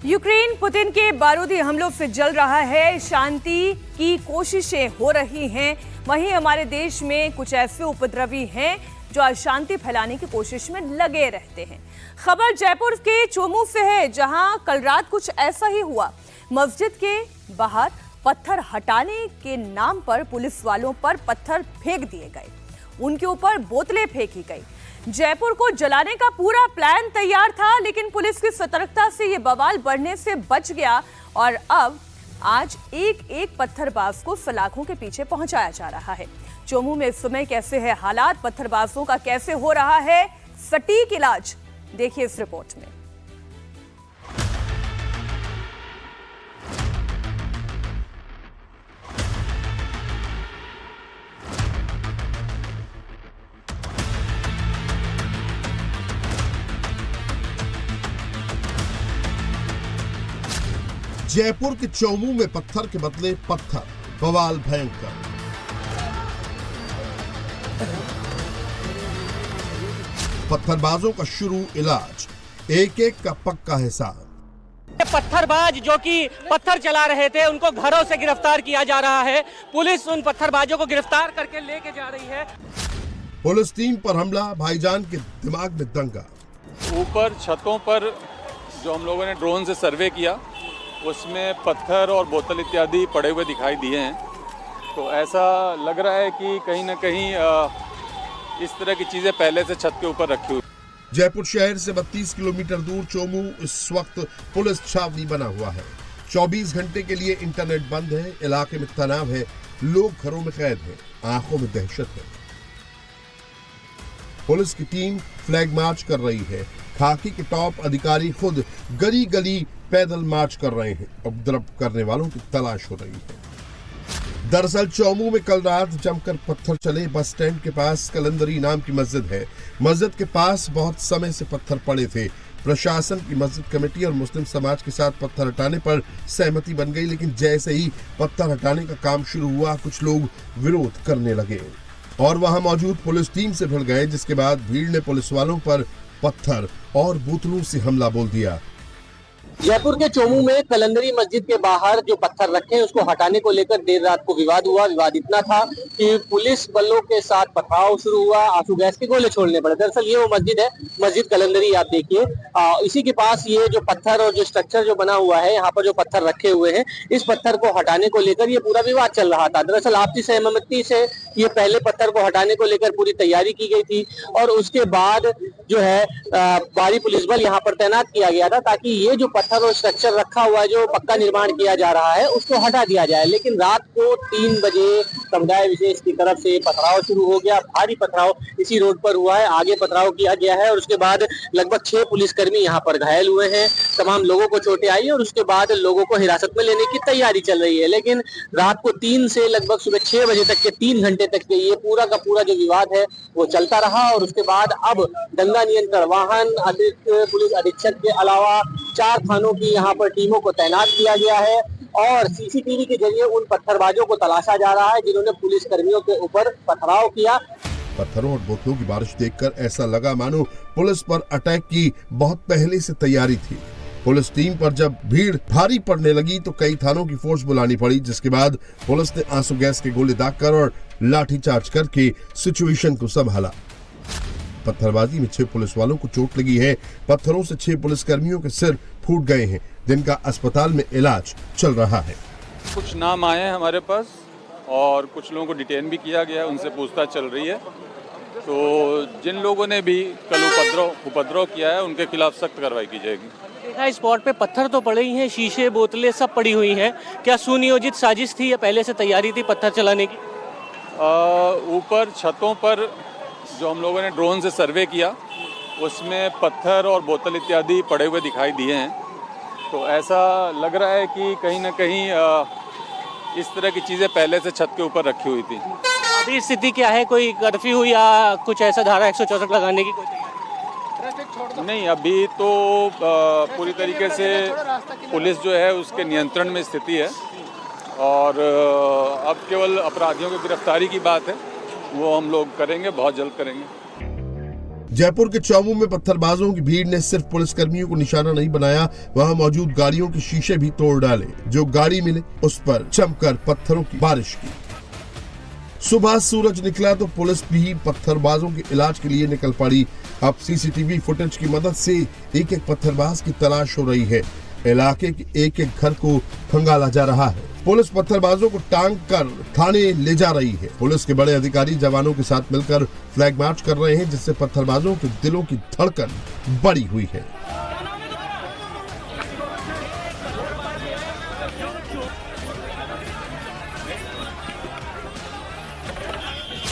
Ukraine Putin के बारूदी हमलों से जल रहा है, शांति की कोशिशें हो रही हैं। वहीं हमारे देश में कुछ ऐसे उपद्रवी हैं जो अशांति फैलाने की कोशिश में लगे रहते हैं। खबर जयपुर के चोमू से है, जहां कल रात कुछ ऐसा ही हुआ। मस्जिद के बाहर पत्थर हटाने के नाम पर पुलिस वालों पर पत्थर फेंक दिए गए, उनके ऊपर बोतलें फेंकी गई। जयपुर को जलाने का पूरा प्लान तैयार था, लेकिन पुलिस की सतर्कता से ये बवाल बढ़ने से बच गया और अब आज एक एक पत्थरबाज को सलाखों के पीछे पहुंचाया जा रहा है। चोमू में इस समय कैसे है हालात, पत्थरबाजों का कैसे हो रहा है सटीक इलाज, देखिए इस रिपोर्ट में। जयपुर के चोमू में पत्थर के बदले पत्थर, बवाल भयंकर। पत्थरबाजों का शुरू इलाज, एक एक का पक्का हिसाब। पत्थरबाज जो कि पत्थर चला रहे थे, उनको घरों से गिरफ्तार किया जा रहा है। पुलिस उन पत्थरबाजों को गिरफ्तार करके लेके जा रही है। पुलिस टीम पर हमला, भाईजान के दिमाग में दंगा। ऊपर छतों पर जो हम लोगों ने ड्रोन से सर्वे किया, उसमें पत्थर और बोतल इत्यादि पड़े हुए दिखाई दिए हैं। तो ऐसा लग रहा है कि कहीं ना कहीं इस तरह की चीज़ें पहले से छत के ऊपर रखी हुई। जयपुर शहर से 32 किलोमीटर दूर चोमू इस वक्त पुलिस छावनी बना हुआ है। 24 घंटे के लिए इंटरनेट बंद है, इलाके में तनाव है, लोग घरों में कैद हैं, आंखों में दहशत है। पुलिस की टीम फ्लैग मार्च कर रही है, खाकी के टॉप अधिकारी खुद गली गली पैदल मार्च कर रहे हैं। उपद्रव करने वालों की तलाश हो रही है। दरअसल चोमू में कल रात जमकर पत्थर चले। बस स्टैंड के पास कलंदरी नाम की मस्जिद है। मस्जिद के पास बहुत समय से पत्थर पड़े थे। प्रशासन की मस्जिद कमेटी और मुस्लिम समाज के साथ पत्थर हटाने पर सहमति बन गई, लेकिन जैसे ही पत्थर हटाने का काम शुरू हुआ, कुछ लोग विरोध करने लगे और वहां मौजूद पुलिस टीम से भिड़ गए, जिसके बाद भीड़ ने पुलिस वालों पर पत्थर और बोतलों से हमला बोल दिया। जयपुर के चोमू में कलंदरी मस्जिद के बाहर जो पत्थर रखे हैं, उसको हटाने को लेकर देर रात को विवाद हुआ। विवाद इतना था कि पुलिस बलों के साथ पथराव शुरू हुआ, आंसू गैस के गोले छोड़ने पड़े। दरअसल ये वो मस्जिद है, मस्जिद कलंदरी, आप देखिए। इसी के पास ये जो पत्थर और जो स्ट्रक्चर जो बना हुआ है, यहाँ पर जो पत्थर रखे हुए हैं, इस पत्थर को हटाने को लेकर ये पूरा विवाद चल रहा था। दरअसल आपसी सहमति से ये पहले पत्थर को हटाने को लेकर पूरी तैयारी की गई थी और उसके बाद जो है भारी पुलिस बल यहाँ पर तैनात किया गया था, ताकि ये जो पत्थर और स्ट्रक्चर रखा हुआ है, जो पक्का निर्माण किया जा रहा है, उसको हटा दिया जाए। लेकिन रात को 3 बजे समुदाय विशेष की तरफ से पथराव शुरू हो गया। भारी पथराव इसी रोड पर हुआ है, आगे पथराव किया गया है और उसके बाद लगभग 6 पुलिसकर्मी यहाँ पर घायल हुए हैं। तमाम लोगों को चोटें आई और उसके बाद लोगों को हिरासत में लेने की तैयारी चल रही है। लेकिन रात को 3 से लगभग सुबह 6 बजे तक के 3 घंटे तक के ये पूरा का पूरा जो विवाद है वो चलता रहा और उसके बाद अब दंगा नियंत्रण वाहन, अतिरिक्त पुलिस अधीक्षक के अलावा 4 थानों की यहाँ पर टीमों को तैनात किया गया है और सीसीटीवी के जरिए उन पत्थरबाजों को तलाशा जा रहा है जिन्होंने पुलिस कर्मियों के ऊपर पथराव किया। पत्थरों और बोतलों की बारिश देखकर ऐसा लगा मानो पुलिस पर अटैक की बहुत पहले से तैयारी थी। पुलिस टीम पर जब भीड़ भारी पड़ने लगी तो कई थानों की फोर्स बुलानी पड़ी, जिसके बाद पुलिस ने आंसू गैस के गोले दागकर और लाठीचार्ज करके सिचुएशन को संभाला। पत्थरबाजी में 6 पुलिस वालों को चोट लगी है। पत्थरों से 6 पुलिसकर्मियों के सिर फूट गए हैं, जिनका अस्पताल में इलाज चल रहा है। कुछ नाम आए हैं हमारे पास और कुछ लोगों को डिटेन भी किया गया है, उनसे पूछताछ चल रही है। तो जिन लोगों ने भी कल उपद्रव किया है, उनके खिलाफ सख्त कार्रवाई की जाएगी। देखा स्पॉट पे पत्थर तो पड़े ही हैं, शीशे, बोतलें सब पड़ी हुई हैं। क्या सुनियोजित साजिश थी या पहले से तैयारी थी पत्थर चलाने की? ऊपर छतों पर जो हम लोगों ने ड्रोन से सर्वे किया, उसमें पत्थर और बोतल इत्यादि पड़े हुए दिखाई दिए हैं। तो ऐसा लग रहा है कि कहीं ना कहीं इस तरह की चीज़ें पहले से छत के ऊपर रखी हुई थी। अभी स्थिति क्या है, कोई कर्फ्यू या कुछ ऐसा धारा 164 लगाने की कोई तैयारी? नहीं, अभी तो पूरी तरीके से पुलिस जो है उसके नियंत्रण में स्थिति है और अब केवल अपराधियों की गिरफ्तारी की बात है, वो हम लोग करेंगे, बहुत जल्द करेंगे। जयपुर के चौमू में पत्थरबाजों की भीड़ ने सिर्फ पुलिसकर्मियों को निशाना नहीं बनाया, वहां मौजूद गाड़ियों के शीशे भी तोड़ डाले। जो गाड़ी मिले उस पर जमकर पत्थरों की बारिश की। सुबह सूरज निकला तो पुलिस भी पत्थरबाजों के इलाज के लिए निकल पड़ी। अब सीसीटीवी फुटेज की मदद से एक एक पत्थरबाज की तलाश हो रही है। इलाके के एक एक घर को खंगाला जा रहा है। पुलिस पत्थरबाजों को टांग कर थाने ले जा रही है। पुलिस के बड़े अधिकारी जवानों के साथ मिलकर फ्लैग मार्च कर रहे हैं, जिससे पत्थरबाजों के दिलों की धड़कन बढ़ी हुई है।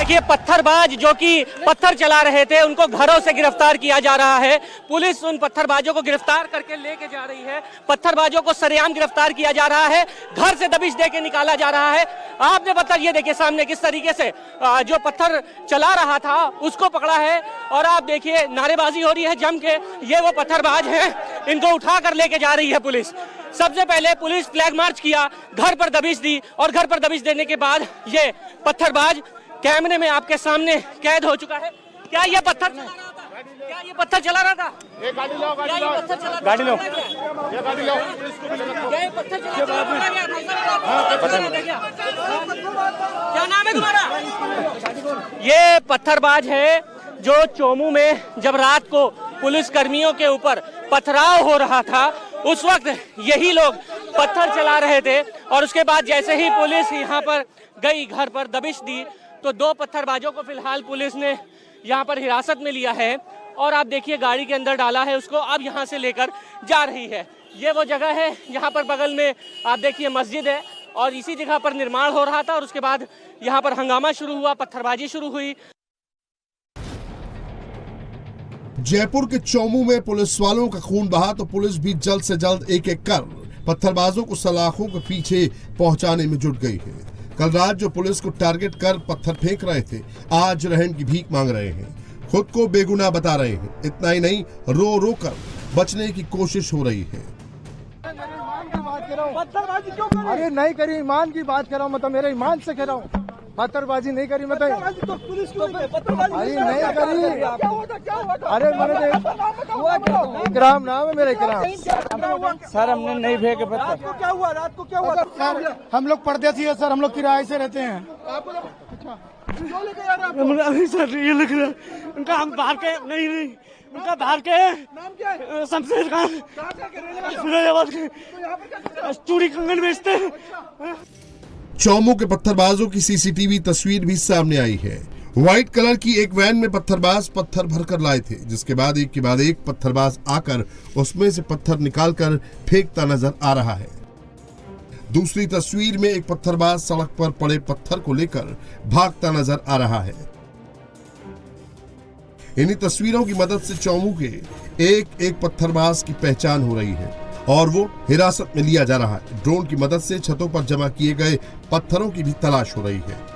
देखिए, पत्थरबाज जो कि पत्थर चला रहे थे उनको घरों से गिरफ्तार किया जा रहा है। पुलिस उन पत्थरबाजों को गिरफ्तार करके लेके जा रही है। पत्थरबाजों को सरेआम गिरफ्तार किया जा रहा है, घर से दबिश दे के निकाला जा रहा है। आपने पत्थर, ये देखिए सामने किस तरीके से जो पत्थर चला रहा था उसको पकड़ा है और आप देखिए नारेबाजी हो रही है जम के। ये वो पत्थरबाज हैं, इनको उठा कर लेके जा रही है पुलिस। सबसे पहले पुलिस फ्लैग मार्च किया, घर पर दबिश दी और घर पर दबिश देने के बाद ये पत्थरबाज कैमरे में आपके सामने कैद हो चुका है। क्या ये पत्थर चला रहा था? क्या ये पत्थर चला रहा था? ये गाड़ी लो, क्या ये पत्थर चला रहा था? गाड़ी लो, ये गाड़ी लो। क्या ये पत्थर चला रहा था? क्या नाम है तुम्हारा? ये पत्थरबाज है जो चोमू में जब रात को पुलिस कर्मियों के ऊपर पथराव हो रहा था उस वक्त यही लोग पत्थर चला रहे थे और उसके बाद जैसे ही पुलिस यहाँ पर गई, घर पर दबिश दी, तो दो पत्थरबाजों को फिलहाल पुलिस ने यहाँ पर हिरासत में लिया है और आप देखिए गाड़ी के अंदर डाला है उसको, अब यहाँ से लेकर जा रही है। ये वो जगह है यहाँ पर बगल में आप देखिए मस्जिद है और इसी जगह पर निर्माण हो रहा था और उसके बाद यहाँ पर हंगामा शुरू हुआ, पत्थरबाजी शुरू हुई। जयपुर के चौमू में पुलिस वालों का खून बहा तो पुलिस भी जल्द से जल्द एक एक कर पत्थरबाजों को सलाखों के पीछे पहुंचाने में जुट गई है। कल रात जो पुलिस को टारगेट कर पत्थर फेंक रहे थे, आज रहम की भीख मांग रहे हैं, खुद को बेगुनाह बता रहे हैं। इतना ही नहीं, रो रो कर बचने की कोशिश हो रही है। अरे नहीं करी, ईमान की बात कर रहा हूँ, मतलब मेरे ईमान से कह रहा हूँ। पत्थरबाजी नहीं करी, मतलब अरे नहीं करी। अरे मेरे इकराम नाम है मेरा, इकराम। सर हमने नहीं फेंके पत्थर। क्या हुआ रात को, क्या हुआ? सर हम लोग परदेसी है सर, हम लोग किराए से रहते हैं। अभी सर ये लग रहा है उनका, हम बाहर के नहीं उनका बाहर के नाम क्या है? शमशेर खान, फिरोजाबाद के चूड़ी कंगन बेचते हैं। चौमू के पत्थरबाजों की सीसीटीवी तस्वीर भी सामने आई है। व्हाइट कलर की एक वैन में पत्थरबाज पत्थर भरकर लाए थे, जिसके बाद एक के बाद एक पत्थरबाज आकर उसमें से पत्थर निकालकर फेंकता नजर आ रहा है। दूसरी तस्वीर में एक पत्थरबाज सड़क पर पड़े पत्थर को लेकर भागता नजर आ रहा है। इन्हीं तस्वीरों की मदद से चौमू के एक एक पत्थरबाज की पहचान हो रही है और वो हिरासत में लिया जा रहा है। ड्रोन की मदद से छतों पर जमा किए गए पत्थरों की भी तलाश हो रही है।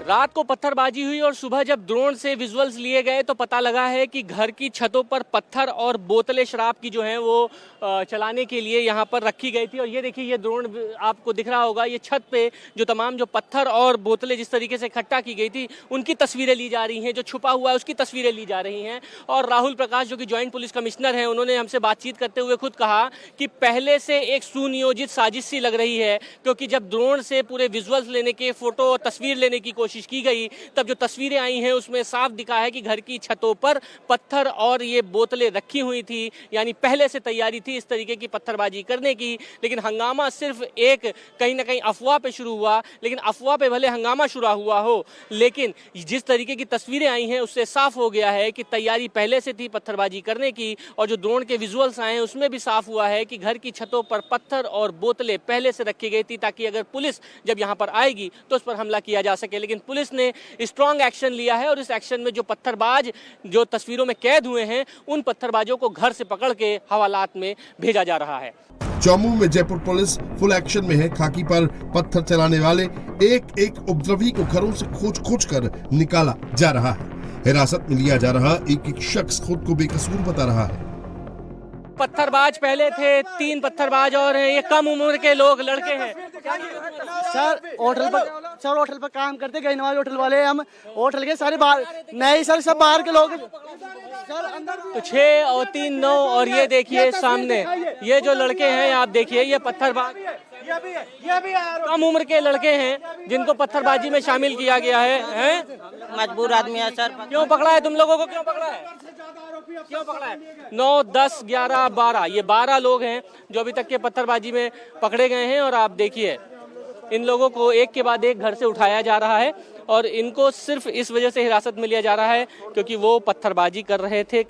रात को पत्थरबाजी हुई और सुबह जब ड्रोन से विजुअल्स लिए गए तो पता लगा है कि घर की छतों पर पत्थर और बोतलें शराब की जो हैं वो चलाने के लिए यहाँ पर रखी गई थी। और ये देखिए, ये ड्रोन आपको दिख रहा होगा, ये छत पे जो तमाम जो पत्थर और बोतलें जिस तरीके से इकट्ठा की गई थी उनकी तस्वीरें ली जा रही हैं, जो छुपा हुआ है उसकी तस्वीरें ली जा रही हैं। और राहुल प्रकाश जो कि ज्वाइंट पुलिस कमिश्नर हैं, उन्होंने हमसे बातचीत करते हुए खुद कहा कि पहले से एक सुनियोजित साजिश सी लग रही है, क्योंकि जब ड्रोन से पूरे विजुअल्स लेने के, फोटो और तस्वीर लेने की कोशिश की गई तब जो तस्वीरें आई हैं उसमें साफ दिखा है कि घर की छतों पर पत्थर और ये बोतलें रखी हुई थी, यानी पहले से तैयारी थी इस तरीके की पत्थरबाजी करने की। लेकिन हंगामा सिर्फ एक कहीं ना कहीं अफवाह पे शुरू हुआ, लेकिन अफवाह पे भले हंगामा शुरू हुआ हो, लेकिन जिस तरीके की तस्वीरें आई हैं उससे साफ हो गया है कि तैयारी पहले से थी पत्थरबाजी करने की। और जो ड्रोन के विजुअल्स आए हैं उसमें भी साफ हुआ है कि घर की छतों पर पत्थर और बोतलें पहले से रखी गई थी, ताकि अगर पुलिस जब यहाँ पर आएगी तो उस पर हमला किया जा सके। लेकिन पुलिस ने स्ट्रॉन्ग एक्शन लिया है और इस एक्शन में जो पत्थरबाज जो तस्वीरों में कैद हुए हैं उन पत्थरबाजों को घर से पकड़ के हवालात में भेजा जा रहा है। चौमू में जयपुर पुलिस फुल एक्शन में है। खाकी पर पत्थर चलाने वाले एक एक उपद्रवी को घरों से खोज खोज कर निकाला जा रहा है। हिरासत में लिया जा रहा एक एक शख्स खुद को बेकसूर बता रहा है। पत्थरबाज पहले थे 3 पत्थरबाज और ये कम उम्र के लोग, लड़के हैं। सर होटल पर सर होटल पर काम करते, गई नवाज होटल वाले, हम होटल के सारे बाहर नहीं सर, सब बाहर के लोग सर अंदर। तो 6 और 3 9 और ये देखिए सामने ये जो लड़के हैं आप देखिए, ये पत्थरबाज ये भी है कम उम्र के लड़के हैं जिनको पत्थरबाजी में शामिल किया गया है? मजबूर आदमी है सर। क्यों पकड़ा है तुम लोगों को, क्यों पकड़ा है, क्यों पकड़ा है? 9 10 11 12 ये 12 लोग हैं जो अभी तक के पत्थरबाजी में पकड़े गए हैं। और आप देखिए इन लोगों को एक के बाद एक घर से उठाया जा रहा है और इनको सिर्फ इस वजह से हिरासत में लिया जा रहा है क्योंकि वो पत्थरबाजी कर रहे थे।